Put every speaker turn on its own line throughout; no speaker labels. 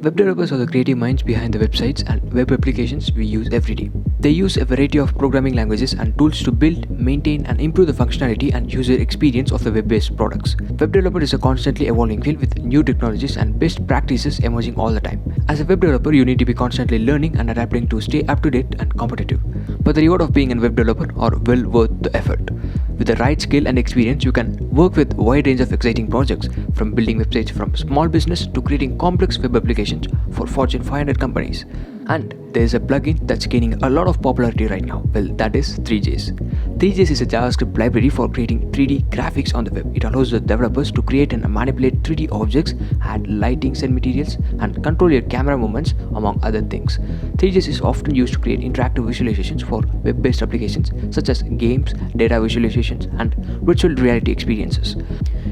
Web developers are the creative minds behind the websites and web applications we use every day. They use a variety of programming languages and tools to build, maintain, and improve the functionality and user experience of the web-based products. Web developer is a constantly evolving field with new technologies and best practices emerging all the time. As a web developer, you need to be constantly learning and adapting to stay up to date and competitive. But the reward of being a web developer are well worth the effort. With the right skill and experience, you can work with a wide range of exciting projects, from building websites from small business to creating complex web applications for Fortune 500 companies. And there is a plugin that's gaining a lot of popularity right now. Well, that is Three.js. Three.js is a JavaScript library for creating 3D graphics on the web. It allows the developers to create and manipulate 3D objects, add lightings and materials, and control your camera movements, among other things. Three.js is often used to create interactive visualizations for web-based applications such as games, data visualizations, and virtual reality experiences.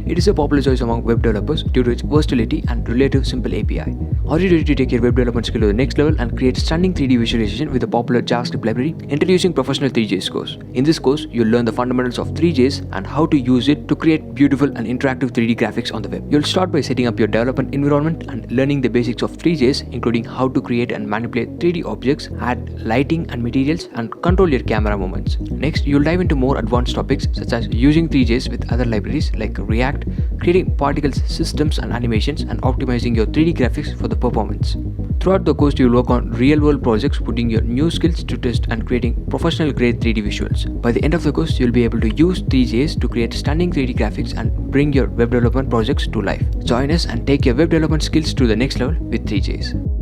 It is a popular choice among web developers due to its versatility and relative simple API. Are you ready to take your web development skill to the next level and create stunning 3D visualization with the popular JavaScript library? Introducing Professional Three.js course. In this course, you'll learn the fundamentals of Three.js and how to use it to create beautiful and interactive 3D graphics on the web. You'll start by setting up your development environment and learning the basics of Three.js, including how to create and manipulate 3D objects, add lighting and materials, and control your camera movements. Next, you'll dive into more advanced topics such as using Three.js with other libraries like React, creating particles, systems and animations, and optimizing your 3D graphics for the performance. Throughout the course, you will work on real-world projects, putting your new skills to test and creating professional-grade 3D visuals. By the end of the course, you'll be able to use Three.js to create stunning 3D graphics and bring your web development projects to life. Join us and take your web development skills to the next level with Three.js.